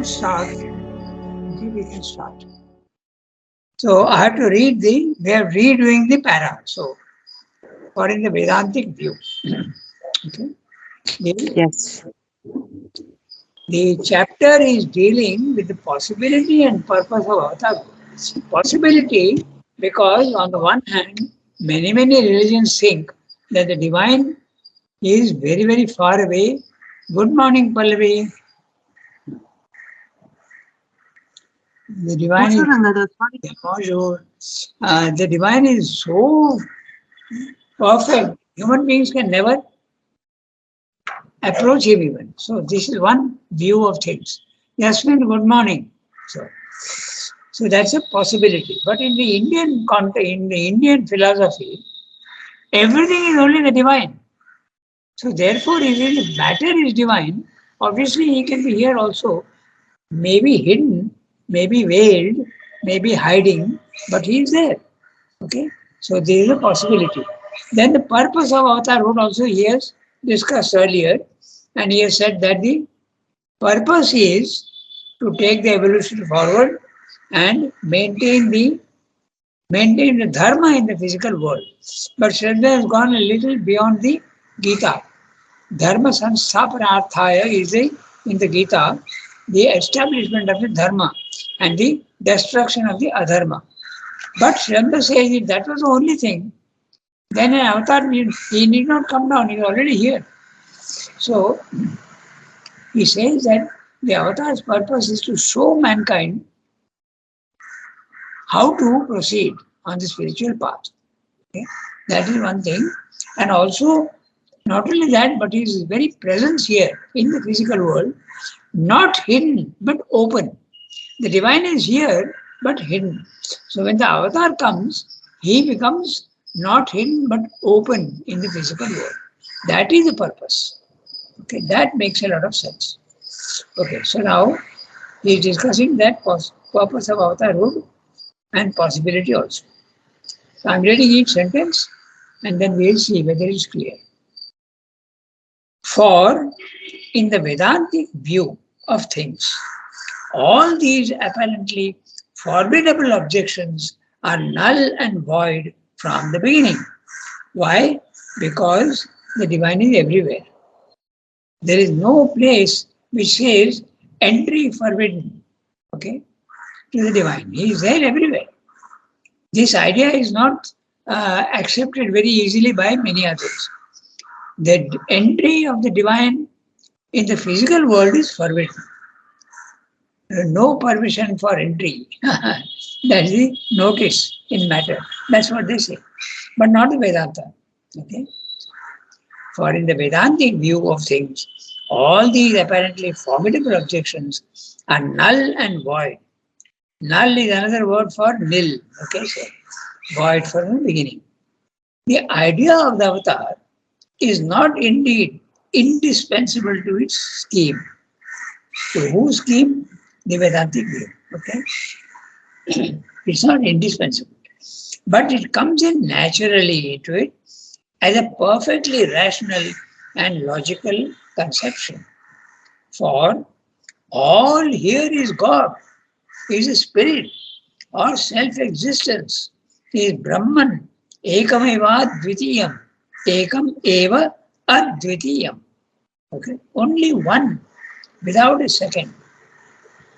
could start. Okay, we can start. So I have to we are redoing the para. So, for in the Vedantic view, okay, Yes. the chapter is dealing with the possibility and purpose of avatar. Possibility, because on the one hand, many religions think that the divine is very far away. Good morning, Pallavi. The divine Bonjour, is Ranganath. Sorry. bonjour. The divine is so perfect. Human beings can never approach him even. So this is one view of things. Yasmin, good morning. So, so that's a possibility. But in the Indian context, in the Indian philosophy, everything is only the divine. So therefore, if the matter is divine, obviously he can be here also, maybe hidden, maybe veiled, maybe hiding, but he is there. Okay, so there is a possibility. Then the purpose of avatarhood also he has discussed earlier, and he has said that the purpose is to take the evolution forward and maintain the dharma in the physical world. But Shraddha has gone a little beyond the Gita. Dharma sansthapanarthaya is in the Gita the establishment of the dharma and the destruction of the adharma. But Shraddha says if that was the only thing, then an avatar he need not come down, he is already here. So he says that the avatar's purpose is to show mankind how to proceed on the spiritual path. Okay? That is one thing. And also, not only that, but his very presence here in the physical world, not hidden but open. The divine is here but hidden. So when the avatar comes, he becomes not hidden but open in the physical world. That is the purpose. Okay, that makes a lot of sense. Okay, so now he is discussing that purpose of avatarhood and possibility also. So I'm reading each sentence and then we'll see whether it's clear. For in the Vedantic view of things, all these apparently formidable objections are null and void from the beginning. Why? Because the divine is everywhere. There is no place which says entry forbidden, okay, to the divine. He is there everywhere. This idea is not accepted very easily by many others. The entry of the divine in the physical world is forbidden. No permission for entry. That's the notice in matter. That's what they say. But not the Vedanta. Okay? For in the Vedantic view of things, all these apparently formidable objections are null and void. Null is another word for nil. Okay, so void from the beginning. The idea of the avatar is not indeed indispensable to its scheme. To whose scheme? The Vedantic view. Okay? It's not indispensable. But it comes in naturally into it as a perfectly rational and logical conception. For all here is God, is a spirit or self-existence, is Brahman, ekam eva dvitiyam, ekam eva advitiyam. Okay? Only one, without a second.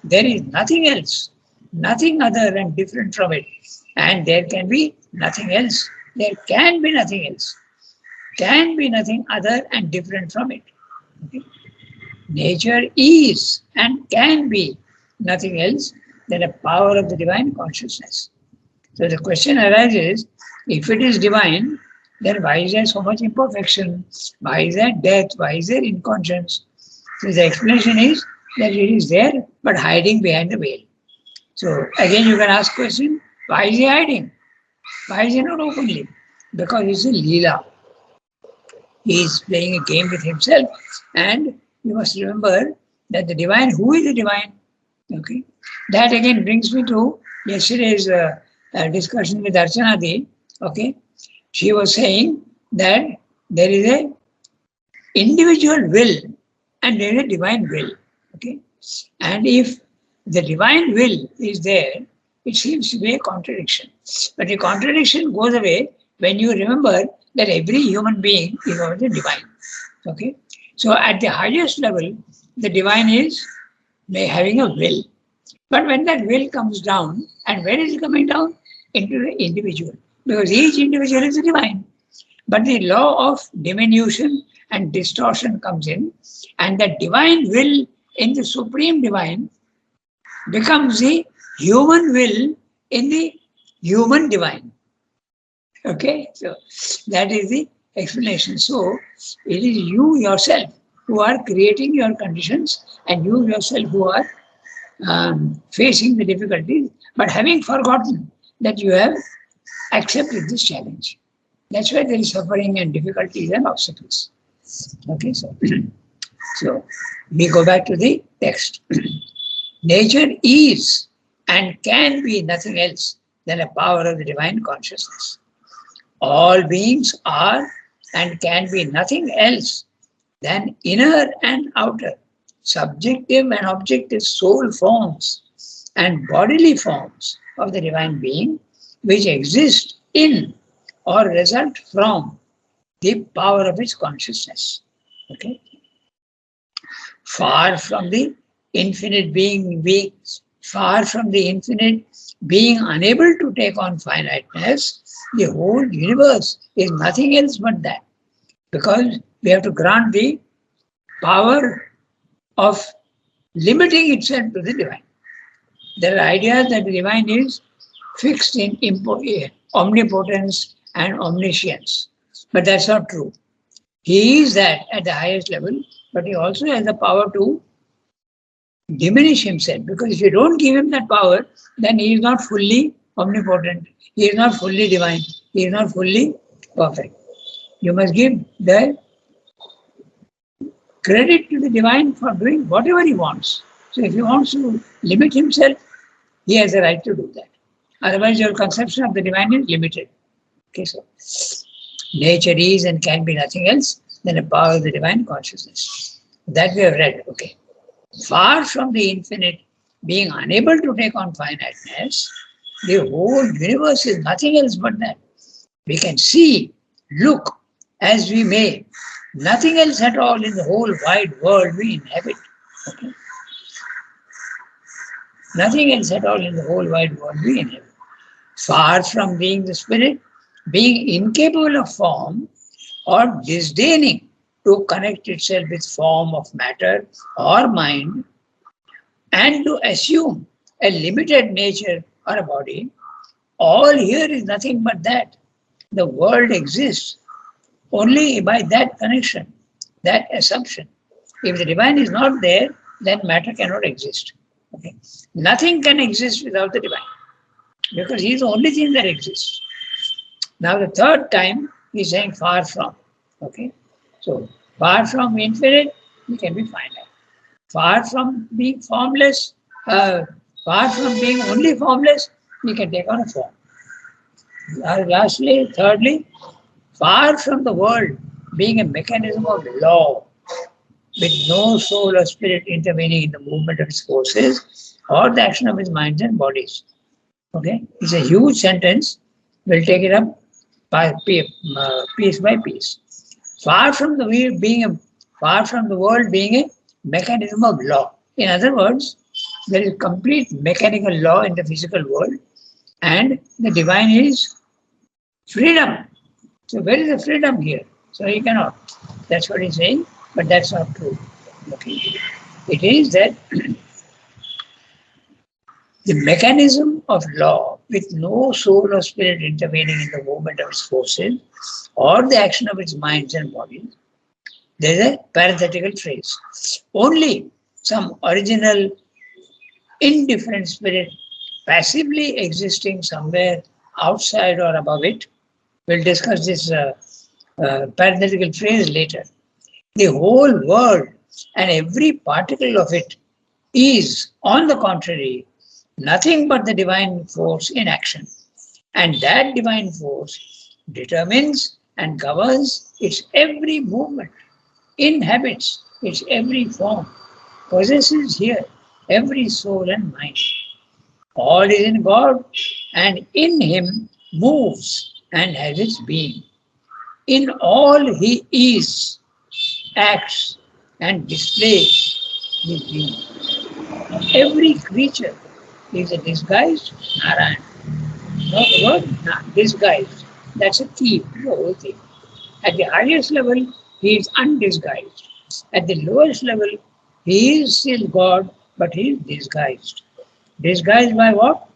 There is nothing else, nothing other and different from it. And there can be nothing else. There can be nothing else. Can be nothing other and different from it. Okay? Nature is and can be nothing else than a power of the divine consciousness. So the question arises, if it is divine, then why is there so much imperfection? Why is there death? Why is there inconscience? So the explanation is that it is there but hiding behind the veil. So again you can ask question, why is he hiding? Why is he not openly? Because it's a Leela. He is playing a game with himself, and you must remember that the divine, who is the divine? Okay, that again brings me to yesterday's discussion with Archanadi. Okay, she was saying that there is a individual will and there is a divine will. Okay, And if the divine will is there, it seems to be a contradiction. But the contradiction goes away when you remember that every human being is also divine. Okay? So at the highest level, the divine is having a will. But when that will comes down, and where is it coming down? Into the individual. Because each individual is a divine. But the law of diminution and distortion comes in, and the divine will in the supreme divine becomes the human will in the human divine. Okay, so that is the explanation. So it is you yourself who are creating your conditions, and you yourself who are facing the difficulties, but having forgotten that you have accepted this challenge. That's why there is suffering and difficulties and obstacles. Okay, so, so we go back to the text. Nature is and can be nothing else than a power of the divine consciousness. All beings are and can be nothing else than inner and outer, subjective and objective soul forms and bodily forms of the divine being, which exist in or result from the power of its consciousness. Okay? Far from the infinite being weak, far from the infinite being unable to take on finiteness, the whole universe is nothing else but that. Because we have to grant the power of limiting itself to the divine. There are ideas that the divine is fixed in omnipotence and omniscience. But that's not true. He is that at the highest level, but he also has the power to diminish himself. Because if you don't give him that power, then he is not fully omnipotent. He is not fully divine. He is not fully perfect. You must give the credit to the divine for doing whatever he wants. So if he wants to limit himself, he has the right to do that. Otherwise, your conception of the divine is limited. Okay, so nature is and can be nothing else than a power of the divine consciousness. That we have read. Okay. Far from the infinite being unable to take on finiteness, the whole universe is nothing else but that. We can see, look as we may, nothing else at all in the whole wide world we inhabit. Okay? Nothing else at all in the whole wide world we inhabit. Far from being the spirit, being incapable of form or disdaining to connect itself with form of matter or mind, and to assume a limited nature or a body, all here is nothing but that. The world exists only by that connection, that assumption. If the divine is not there, then matter cannot exist. Okay? Nothing can exist without the divine, because he is the only thing that exists. Now the third time he is saying far from. Okay? So far from infinite, he can be finite. Far from being formless, far from being only formless, he can take on a form. Lastly, thirdly, far from the world being a mechanism of law, with no soul or spirit intervening in the movement of its forces or the action of its minds and bodies. Okay, it's a huge sentence. We'll take it up by piece by piece. Far from the world being a mechanism of law. In other words, there is complete mechanical law in the physical world, and the divine is freedom. So where is the freedom here? So he cannot. That's what he's saying, but that's not true. Okay. It is that the mechanism of law, with no soul or spirit intervening in the movement of its forces or the action of its minds and bodies, there is a parenthetical phrase. Only some original indifferent spirit passively existing somewhere outside or above it. We'll discuss this parenthetical phrase later. The whole world and every particle of it is, on the contrary, nothing but the divine force in action. And that divine force determines and governs its every movement, inhabits its every form, possesses here every soul and mind. All is in God, and in Him moves and has its being. In all He is, acts, and displays His being. Every creature is a disguised Narayan. No, the word disguised, that's a key to the whole thing. At the highest level, he is undisguised. At the lowest level, he is still God, but he is disguised. Disguised by what?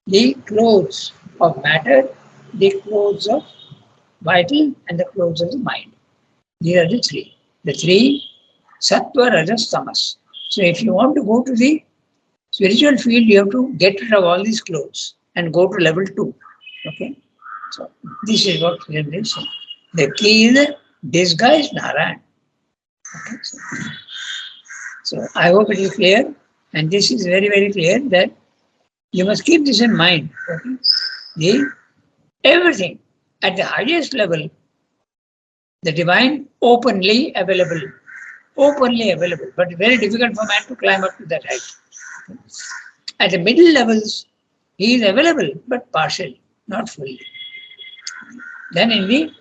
The clothes of matter, the clothes of vital, and the clothes of the mind. These are the three. The three, Sattva, Rajas, Tamas. So if you want to go to the spiritual field, you have to get rid of all these clothes and go to level 2. Okay? So this is what Sri is saying. The key is disguised Narayan. Okay? So I hope it is clear, and this is very, very clear that you must keep this in mind. Okay? Everything at the highest level, the divine openly available, but very difficult for man to climb up to that height. At the middle levels, he is available, but partially, not fully. Then in the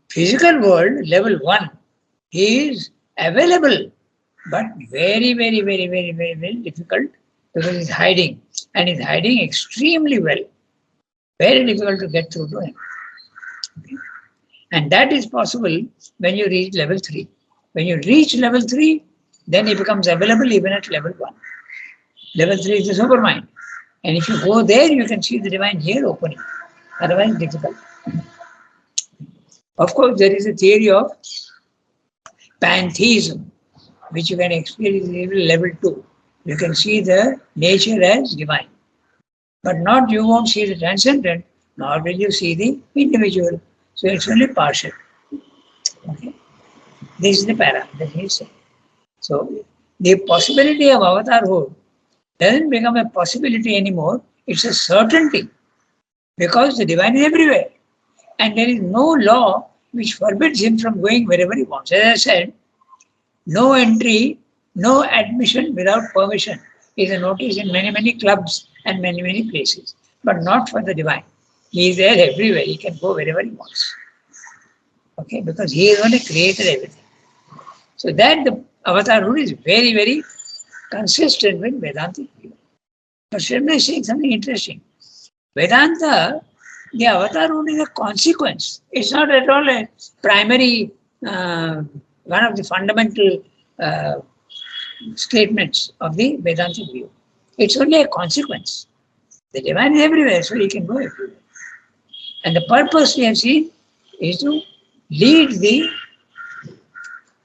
physical world, level 1, he is available, but very, very, very, very, very, very difficult because he's hiding, and he's hiding extremely well. Very difficult to get through to him. Okay? And that is possible when you reach level 3. When you reach level 3, then he becomes available even at level 1. Level 3 is the supermind. And if you go there, you can see the divine here opening. Otherwise, difficult. Of course, there is a theory of pantheism, which you can experience at level 2. You can see the nature as divine. But not you won't see the transcendent, nor will you see the individual. So it's only partial. Okay? This is the para that he is saying. So the possibility of avatarhood doesn't become a possibility anymore, it's a certainty. Because the divine is everywhere. And there is no law which forbids him from going wherever he wants. As I said, no entry, no admission without permission is a notice in many, many clubs and many, many places. But not for the divine. He is there everywhere. He can go wherever he wants. Okay, because he is only created everything. So that the avatar rule is very, very consistent with Vedantic view. But Srimad is saying something interesting. Vedanta, the avatar rule is a consequence. It's not at all a primary, one of the fundamental statements of the Vedantic view. It's only a consequence. The divine is everywhere, so he can go everywhere. And the purpose we have seen is to lead the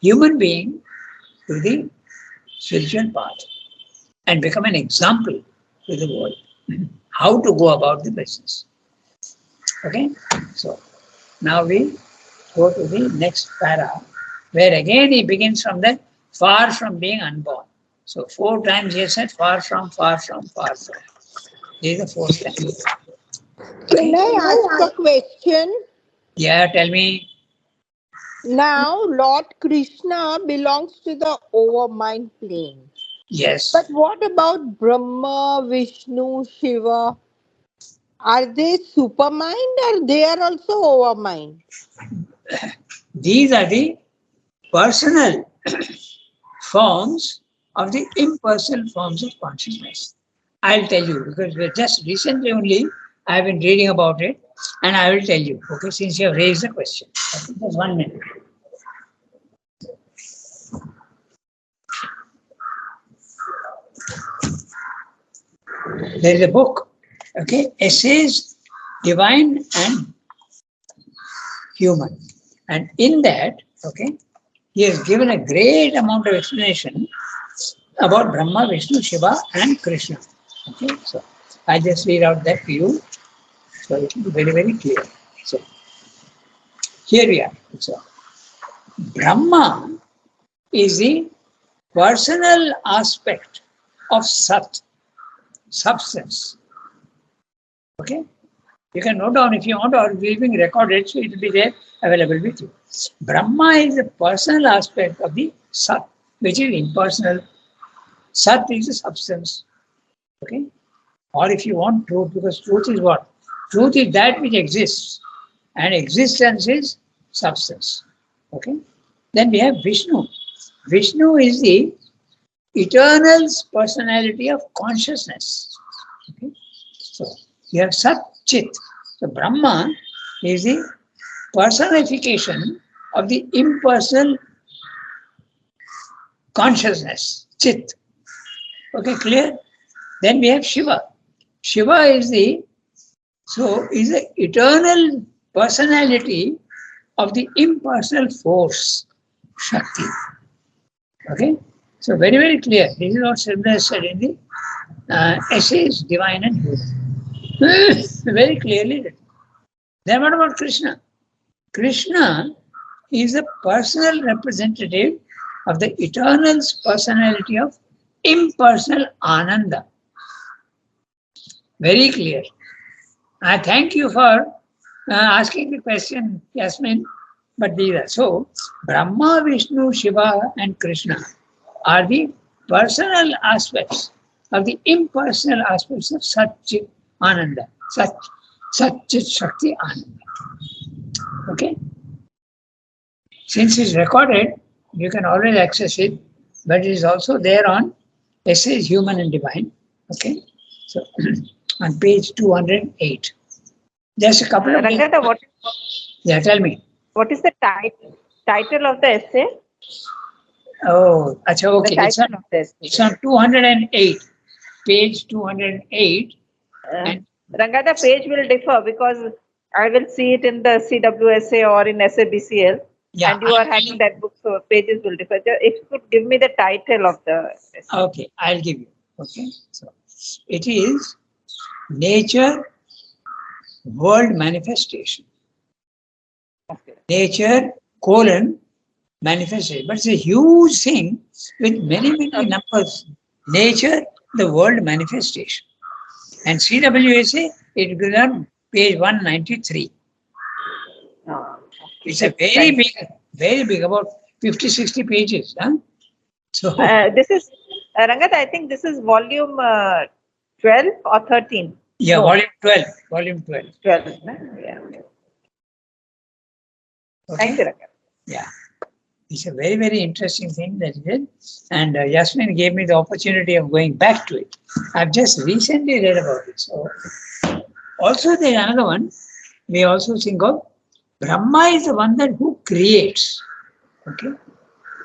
human being to the spiritual path and become an example to the world how to go about the business. Okay, so now we go to the next para, where again he begins from the far from being unborn. So 4 times he has said far from, far from, far from. This is the 4th time. Can I ask a question? Yeah, tell me. Now, Lord Krishna belongs to the overmind plane. Yes. But what about Brahma, Vishnu, Shiva? Are they supermind or they are also overmind? These are the personal forms of the impersonal forms of consciousness. I'll tell you because just recently only I have been reading about it and I will tell you, okay, since you have raised the question. Okay, just 1 minute. There is a book, okay, Essays, Divine and Human. And in that, okay, he has given a great amount of explanation about Brahma, Vishnu, Shiva and Krishna. Okay, so I just read out that to you. So it will be very, very clear. So here we are. So Brahma is the personal aspect of Sat, substance. Okay? You can note down if you want, or it will be recorded, so it will be there available with you. Brahma is the personal aspect of the Sat, which is impersonal, Sat is the substance. Okay? Or if you want truth, because truth is what? Truth is that which exists, and existence is substance. Okay? Then we have Vishnu. Vishnu is the eternal personality of consciousness. Okay? So you have Sat Chit. So Brahma is the personification of the impersonal consciousness, Chit. Okay, clear? Then we have Shiva. Shiva is the eternal personality of the impersonal force, Shakti. Okay? So very, very clear. This is what Srila said in the essays, Divine and Human. Very clearly written. Then what about Krishna? Krishna is the personal representative of the eternal personality of impersonal Ananda. Very clear. I thank you for asking the question, Yasmin. But these are so Brahma, Vishnu, Shiva, and Krishna are the personal aspects of the impersonal aspects of Satchit Ananda, Satchit Shakti Ananda. Okay? Since it's recorded, you can always access it, but it is also there on Essays Human and Divine. Okay? So on page 208. Just a couple of Ranganath, Yeah, tell me. what is the title of the essay? Oh, acha, okay. The title of the essay. It's on 208, page 208. And Ranganath, page will differ because I will see it in the CWSA or in SABCL. Yeah, and you are having that book, so pages will differ. If you could give me the title of the essay. Okay, I'll give you. Okay, so it is Nature World Manifestation. Okay. Nature manifestation. But it's a huge thing with many, many numbers. Nature, the world manifestation. And CWSA, it goes on page 193. It's a very big, about 50, 60 pages. Huh? So this is, Ranganath, I think this is volume 12 or 13. Yeah, No. volume 12. Volume 12. 12. No? Yeah. Okay? Thank you, Ranganath. Yeah. It's a very, very interesting thing that he did. And Yasmin gave me the opportunity of going back to it. I've just recently read about it. So also there's another one. We also think of Brahma is the one that who creates. Okay?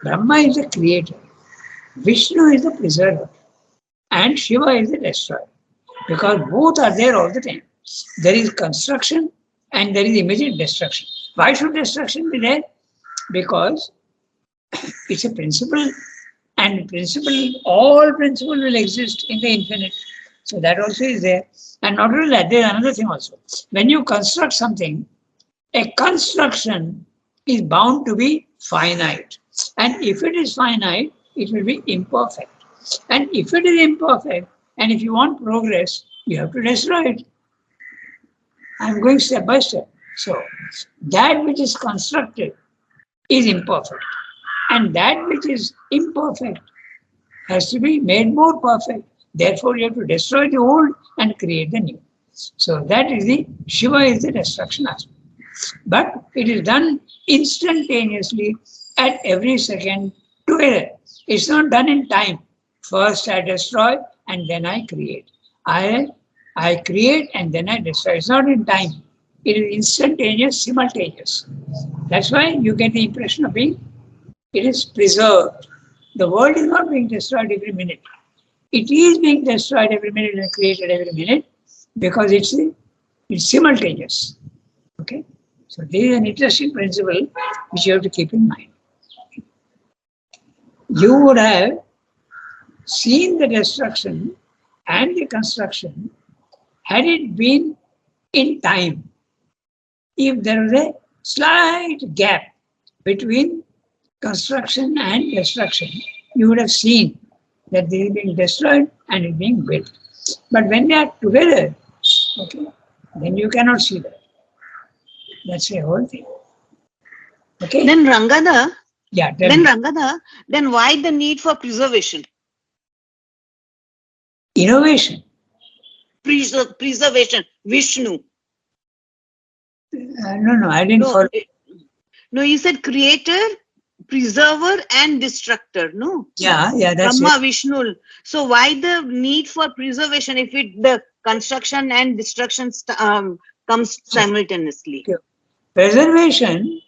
Brahma is the creator. Vishnu is the preserver. And Shiva is the destroyer. Because both are there all the time. There is construction and there is immediate destruction. Why should destruction be there? Because it's a principle, and all principle will exist in the infinite. So that also is there. And not only that, there is another thing also. When you construct something, a construction is bound to be finite. And if it is finite, it will be imperfect. And if it is imperfect, and if you want progress, you have to destroy it. I'm going step by step. So that which is constructed is imperfect. And that which is imperfect has to be made more perfect. Therefore, you have to destroy the old and create the new. So that is the Shiva is the destruction aspect. But it is done instantaneously at every second together. It's not done in time. First I destroy and then I create. I create and then I destroy. It's not in time. It is instantaneous, simultaneous. That's why you get the impression of it is preserved. The world is not being destroyed every minute. It is being destroyed every minute and created every minute because it's simultaneous. Okay? So this is an interesting principle which you have to keep in mind. You would have seen the destruction and the construction had it been in time. If there was a slight gap between construction and destruction, you would have seen that they are being destroyed and it being built. But when they are together, okay, then you cannot see that. That's the whole thing. Okay. Then Ranganath, Yeah. then why the need for preservation? innovation. Preservation, Vishnu. No, I didn't follow. No, you said creator, preserver, and destructor. No. Yeah, that's Brahma, it. Vishnu. So why the need for preservation if the construction and destruction comes simultaneously? Okay. Preservation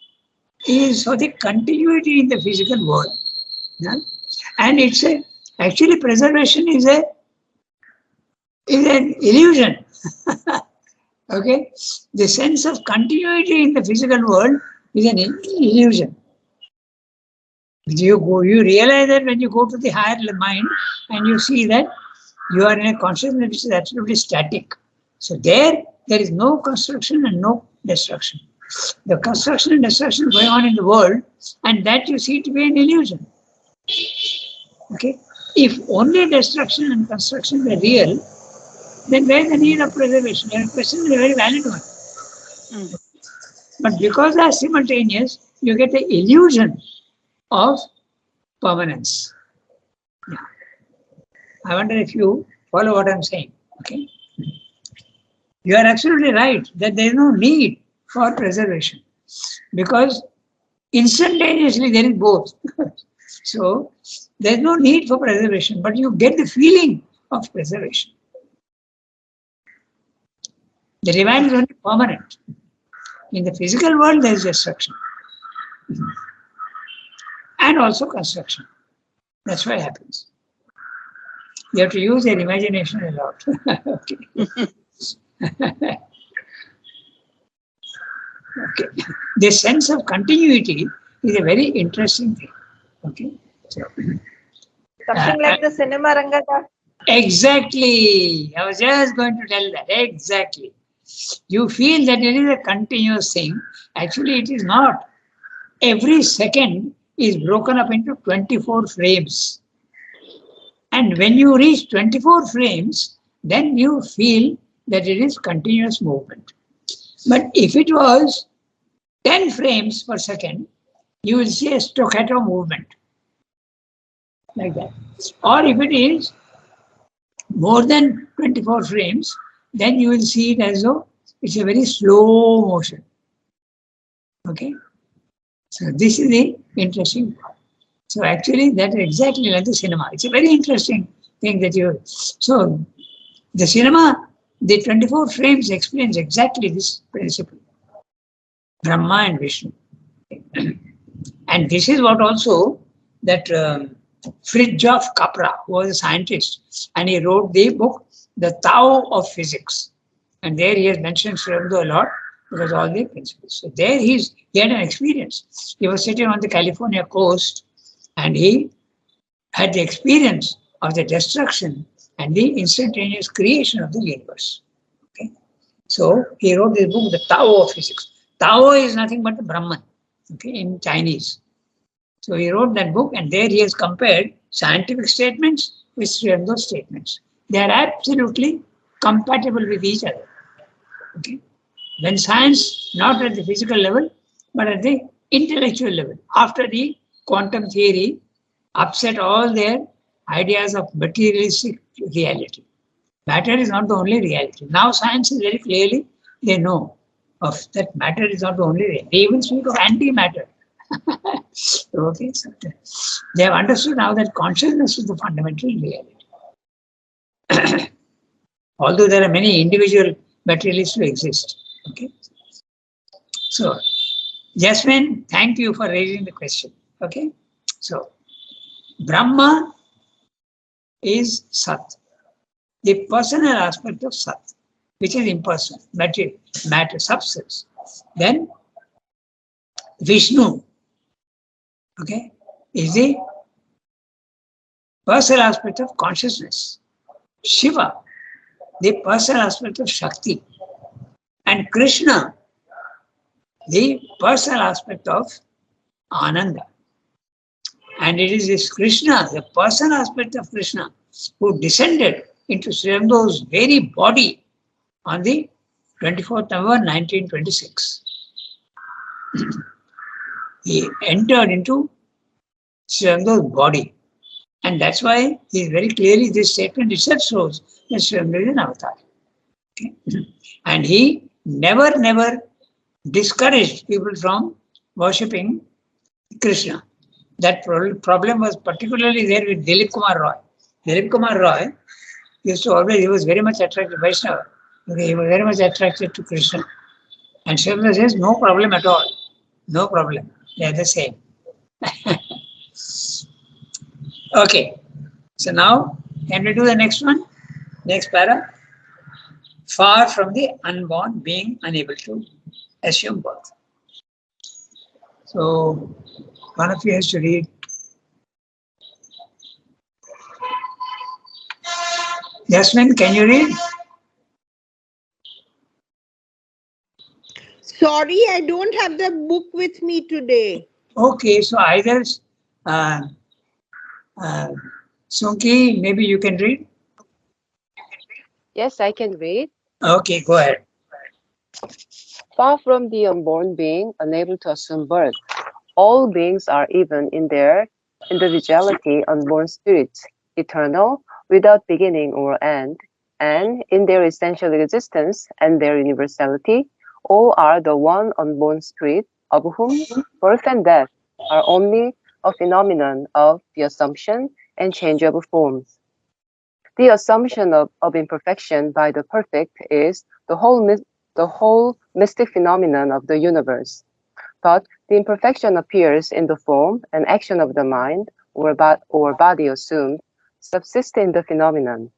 is for the continuity in the physical world. Yeah? And actually preservation is an illusion. Okay, the sense of continuity in the physical world is an illusion. You realize that when you go to the higher mind and you see that you are in a consciousness which is absolutely static. So there is no construction and no destruction. The construction and destruction going on in the world, and that you see to be an illusion. Okay, if only destruction and construction were real, then where is the need of preservation? Your question is a very valid one. But because they are simultaneous, you get the illusion of permanence. Yeah. I wonder if you follow what I'm saying. Okay. You are absolutely right that there is no need for preservation because instantaneously there is both. So there is no need for preservation, but you get the feeling of preservation. The divine is only permanent. In the physical world, there is destruction and also construction. That's what happens. You have to use your imagination a lot. Okay. Okay. The sense of continuity is a very interesting thing. Okay. So, Something like the cinema, Ranganath. exactly. I was just going to tell that. Exactly. You feel that it is a continuous thing. Actually, it is not. Every second is broken up into 24 frames. And when you reach 24 frames, then you feel that it is continuous movement. But if it was 10 frames per second, you will see a staccato movement. Like that. Or if it is more than 24 frames, then you will see it as though it's a very slow motion. Okay? So this is the interesting part. So actually that's exactly like the cinema. It's a very interesting thing that you... So the cinema, the 24 frames explains exactly this principle. Brahma and Vishnu. And this is what also that Fridtjof Capra, who was a scientist, and he wrote the book, The Tao of Physics. And there he has mentioned Sri Aurobindo a lot because all the principles. So there he had an experience. He was sitting on the California coast and he had the experience of the destruction and the instantaneous creation of the universe. Okay. So he wrote this book, The Tao of Physics. Tao is nothing but the Brahman, okay, in Chinese. So he wrote that book and there he has compared scientific statements with Sri Aurobindo's statements. They are absolutely compatible with each other. Okay. When science, not at the physical level, but at the intellectual level, after the quantum theory upset all their ideas of materialistic reality. Matter is not the only reality. Now science is very clearly, they know of that matter is not the only reality. They even speak of antimatter. Okay, so they have understood now that consciousness is the fundamental reality. Although there are many individual materialists who exist. Okay. So, Jasmine, thank you for raising the question. Okay. So, Brahma is Sat, the personal aspect of Sat, which is impersonal, matter, substance. Then Vishnu, okay, is the personal aspect of consciousness. Shiva, the personal aspect of Shakti. And Krishna, the personal aspect of Ananda. And it is this Krishna, the personal aspect of Krishna, who descended into Sri Aurobindo's very body on the 24th November 1926. He entered into Sri Aurobindo's body. And that's why he very clearly, this statement itself shows that Sri Ram is an avatar. Okay? And he never discouraged people from worshipping Krishna. That problem was particularly there with Dilip Kumar Roy. Dilip Kumar Roy used to always, he was very much attracted to Vaishnava. Okay, he was very much attracted to Krishna. And Sri Ram says, no problem at all. No problem. They are the same. Okay. So now, can we do the next one? Next para. Far from the unborn being unable to assume birth. So, one of you has to read. Yasmin, can you read? Sorry, I don't have the book with me today. Okay, so either Sunki, maybe you can read? Yes, I can read. Okay, go ahead. Far from the unborn being unable to assume birth, all beings are even in their individuality unborn spirits, eternal, without beginning or end, and in their essential existence and their universality, all are the one unborn spirit, of whom birth and death are only a phenomenon of the assumption and change of forms. The assumption of imperfection by the perfect is the whole mystic phenomenon of the universe. But the imperfection appears in the form and action of the mind or body assumed, subsist in the phenomenon.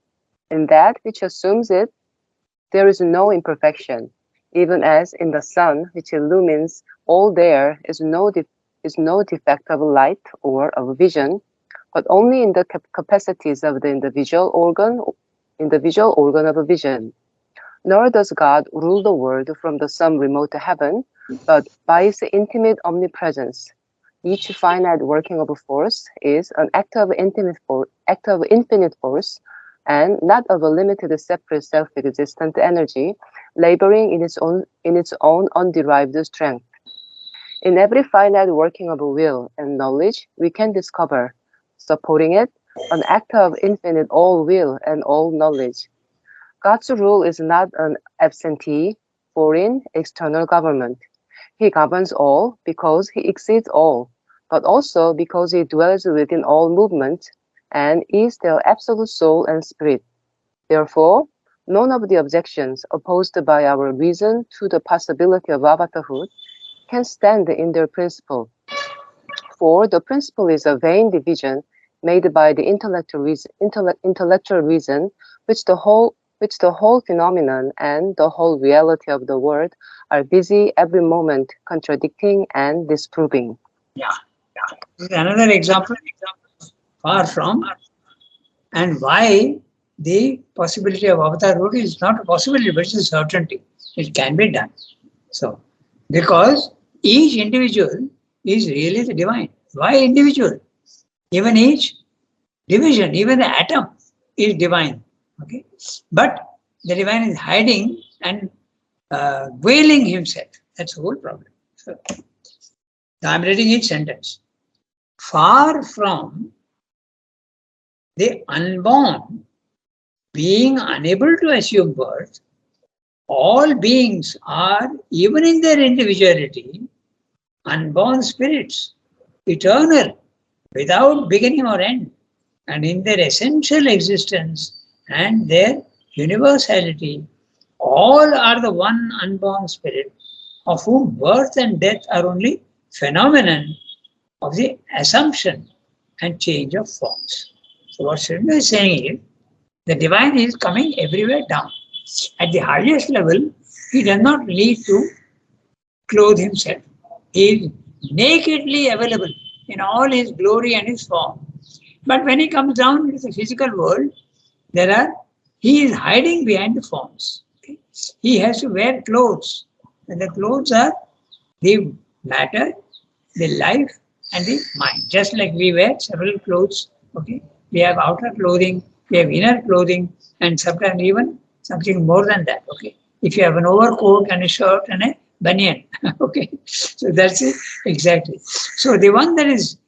In that which assumes it, there is no imperfection, even as in the sun which illumines all there is no defect of light or of vision, but only in the capacities of the individual organ of vision. Nor does God rule the world from some remote heaven, but by his intimate omnipresence. Each finite working of a force is an act of infinite force, and not of a limited separate self-existent energy, laboring in its own underived strength. In every finite working of a will and knowledge, we can discover, supporting it, an act of infinite all will and all knowledge. God's rule is not an absentee, foreign, external government. He governs all because he exceeds all, but also because he dwells within all movement and is their absolute soul and spirit. Therefore, none of the objections opposed by our reason to the possibility of avatarhood can stand in their principle. For the principle is a vain division made by the intellectual reason, which the whole phenomenon and the whole reality of the world are busy every moment contradicting and disproving. Yeah. This is another example, far from, and why the possibility of avatarhood is not a possibility, but it's a certainty. It can be done. So, because each individual is really the divine. Why individual? Even each division, even the atom is divine. Okay, but the divine is hiding and veiling himself. That's the whole problem. So, I'm reading each sentence. Far from the unborn being unable to assume birth, all beings are, even in their individuality, unborn spirits, eternal, without beginning or end, and in their essential existence and their universality, all are the one unborn spirit, of whom birth and death are only phenomenon of the assumption and change of forms. So what Sridhar is saying is, the divine is coming everywhere down. At the highest level, he does not need to clothe himself. He is nakedly available in all his glory and his form. But when he comes down into the physical world, he is hiding behind the forms. Okay? He has to wear clothes. And the clothes are the matter, the life, and the mind. Just like we wear several clothes. Okay? We have outer clothing, we have inner clothing, and sometimes even something more than that. Okay? If you have an overcoat and a shirt and a banyan. Okay? So that's it exactly. So the one that is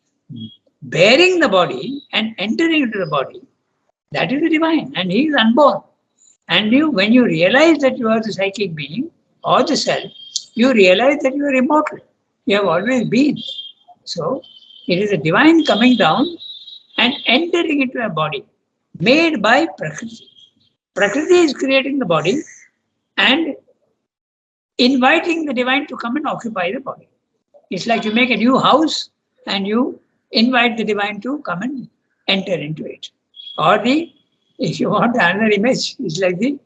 bearing the body and entering into the body, that is the divine, and he is unborn. And when you realize that you are the psychic being or the self, you realize that you are immortal. You have always been. So it is a divine coming down and entering into a body made by Prakriti. Prakriti is creating the body and inviting the divine to come and occupy the body. It's like you make a new house and you invite the divine to come and enter into it. Or if you want another image, it's like the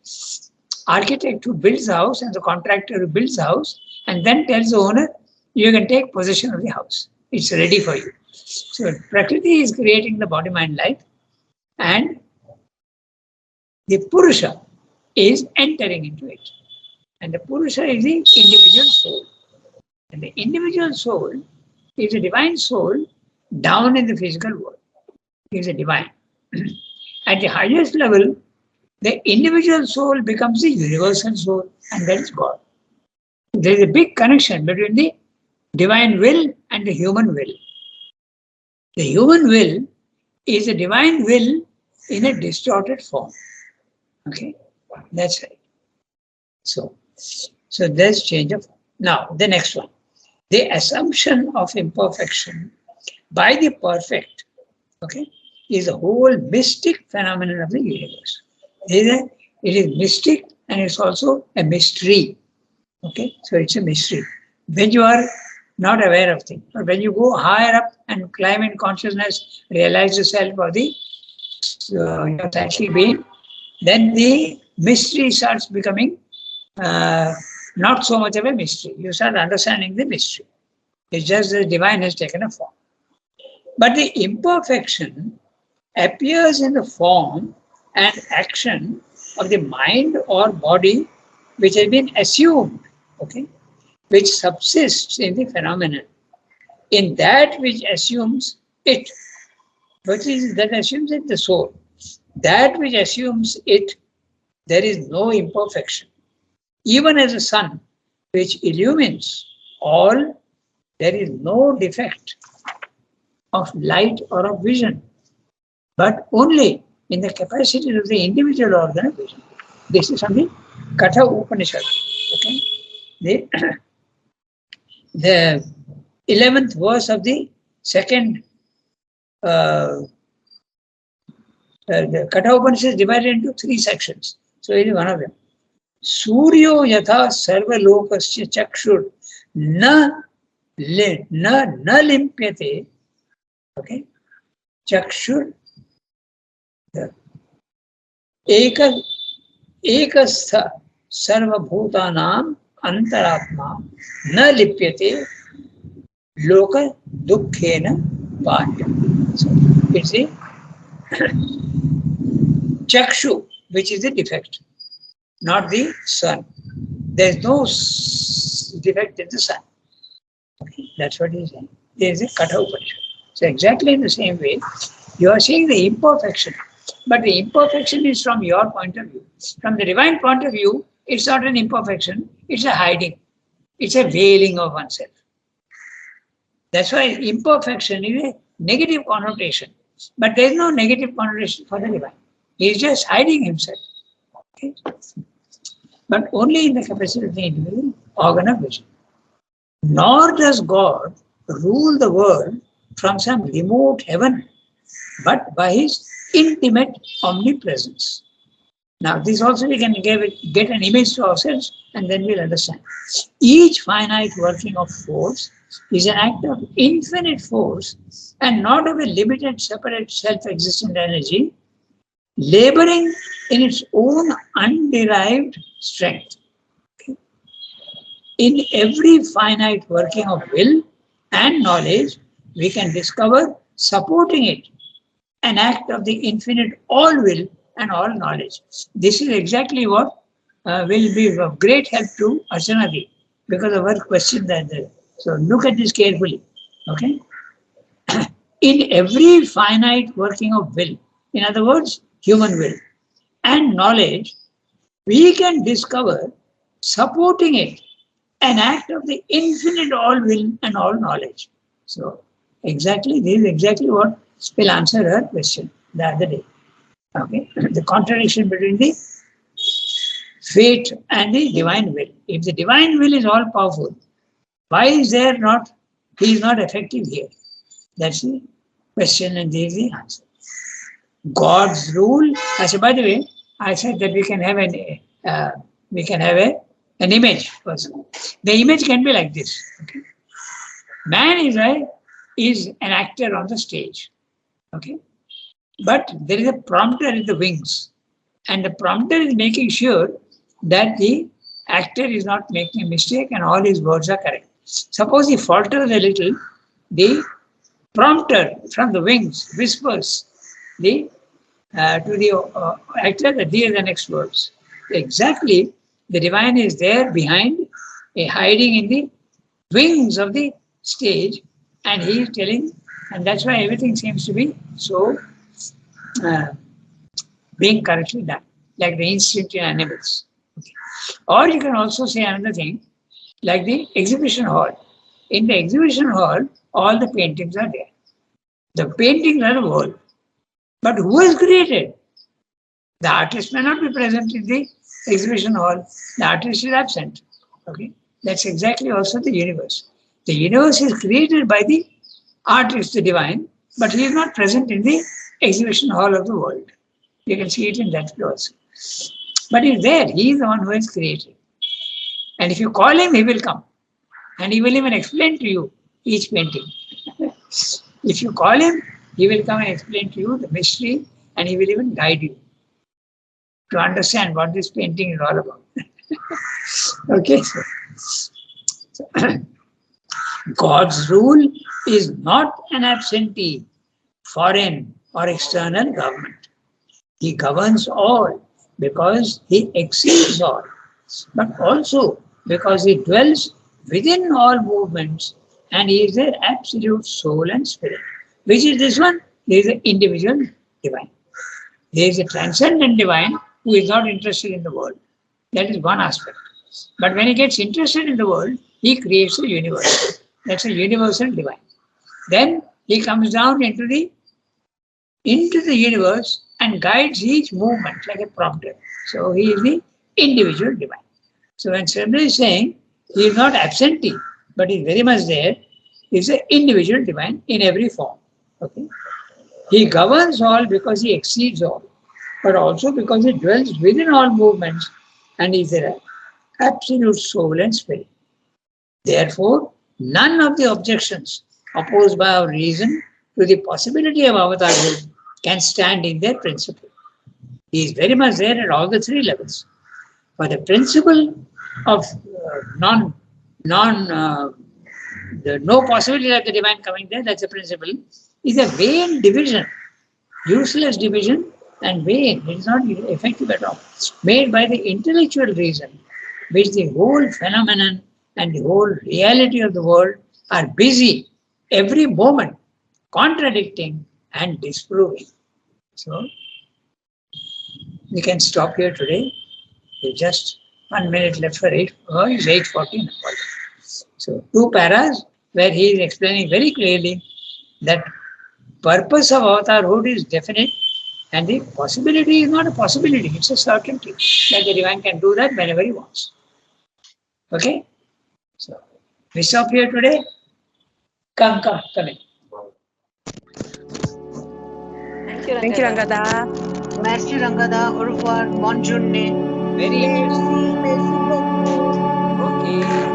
architect who builds the house and the contractor who builds the house and then tells the owner, you can take possession of the house. It's ready for you. So Prakriti is creating the body, mind, life, and the Purusha is entering into it. And the Purusha is the individual soul. And the individual soul is a divine soul down in the physical world. It is a divine. At the highest level, the individual soul becomes the universal soul, and that is God. There is a big connection between the divine will and the human will. The human will is a divine will in a distorted form. Okay, that's right. So there's change of form. Now, the next one. The assumption of imperfection by the perfect, okay, is a whole mystic phenomenon of the universe. It is mystic and it's also a mystery. Okay, so it's a mystery. When you are not aware of things, or when you go higher up and climb in consciousness, realize yourself or the your psychic being, then the mystery starts becoming not so much of a mystery. You start understanding the mystery. It's just the divine has taken a form. But the imperfection appears in the form and action of the mind or body which has been assumed, okay, which subsists in the phenomenon. In that which assumes it, what is that assumes it? The soul. That which assumes it, there is no imperfection. Even as a sun which illumines all, there is no defect of light or of vision, but only in the capacity of the individual organ of vision. This is from the Katha Upanishad. Okay? The 11th verse of the second the Katha Upanishad is divided into 3 sections. So it is one of them. Suryo yatha sarva lokasya chakshur na limpyate. Okay? Chakshur ekastha sarva bhutanam antaratma na lipyate loka dukkhena panya. So it's the chakshu, which is the defect, not the sun. There is no defect in the sun. Okay, that's what he is saying. There is a Katha Upanishad. So exactly in the same way, you are seeing the imperfection, but the imperfection is from your point of view. From the divine point of view, it's not an imperfection, it's a hiding. It's a veiling of oneself. That's why imperfection is a negative connotation. But there is no negative connotation for the divine. He is just hiding himself. Okay? But only in the capacity of the individual organ of vision. Nor does God rule the world from some remote heaven, but by his intimate omnipresence. Now, this also we can get an image to ourselves and then we'll understand. Each finite working of force is an act of infinite force and not of a limited, separate, self-existent energy, laboring in its own underived strength. Okay? In every finite working of will and knowledge, we can discover supporting it, an act of the infinite all will and all knowledge. This is exactly what will be of great help to Archana, because of her question that there. So look at this carefully. Okay. In every finite working of will, in other words, human will and knowledge, we can discover supporting it, an act of the infinite all will and all knowledge. So Exactly, this is exactly what will answer her question the other day. Okay, the contradiction between the fate and the divine will. If the divine will is all powerful, why is there not, he is not effective here? That's the question and there is the answer. God's rule. I said, by the way, I said that we can have an image person. The image can be like this. Okay? Man is an actor on the stage. Okay, but there is a prompter in the wings, and the prompter is making sure that the actor is not making a mistake and all his words are correct. Suppose he falters a little, the prompter from the wings whispers the to the actor that these are the next words. Exactly, the divine is there behind, hiding in the wings of the stage, and he is telling, and that's why everything seems to be so uh, being correctly done, like the instinct in animals. Okay. Or you can also say another thing, like the exhibition hall. In the exhibition hall, all the paintings are there. The paintings are the whole. But who has created? The artist may not be present in the exhibition hall. The artist is absent. Okay, that's exactly also the universe. The universe is created by the artist, the divine, but he is not present in the exhibition hall of the world. You can see it in that way also. But he's there. He is the one who has created. And if you call him, he will come. And he will even explain to you each painting. If you call him, he will come and explain to you the mystery, and he will even guide you to understand what this painting is all about. Okay, so God's rule is not an absentee, foreign or external government. He governs all because he exceeds all, but also because he dwells within all movements and he is their absolute soul and spirit. Which is this one? There is an individual divine. There is a transcendent divine who is not interested in the world. That is one aspect. But when he gets interested in the world, he creates a universe. That's a universal divine. Then he comes down into the universe and guides each movement like a prompter. So he is the individual divine. So when Srila is saying he is not absentee, but is very much there, he is an individual divine in every form. Okay. He governs all because he exceeds all, but also because he dwells within all movements and is their absolute soul and spirit. Therefore, none of the objections opposed by our reason to the possibility of avatarhood can stand in their principle. He is very much there at all the three levels. For the principle of the no possibility of the divine coming there, that's a principle, is a vain division, useless division and vain. It is not effective at all. Made by the intellectual reason, which the whole phenomenon and the whole reality of the world are busy every moment contradicting and disproving. So, we can stop here today. There's just 1 minute left for 8. Oh, it's 8:14. So, 2 paras where he is explaining very clearly that purpose of avatarhood is definite and the possibility is not a possibility, it's a certainty that the divine can do that whenever he wants. Okay? So, we stop here today. Come in. Thank you, Rangada. Merci Rangada, au revoir, bonne journée. Very interesting. Merci beaucoup. Okay.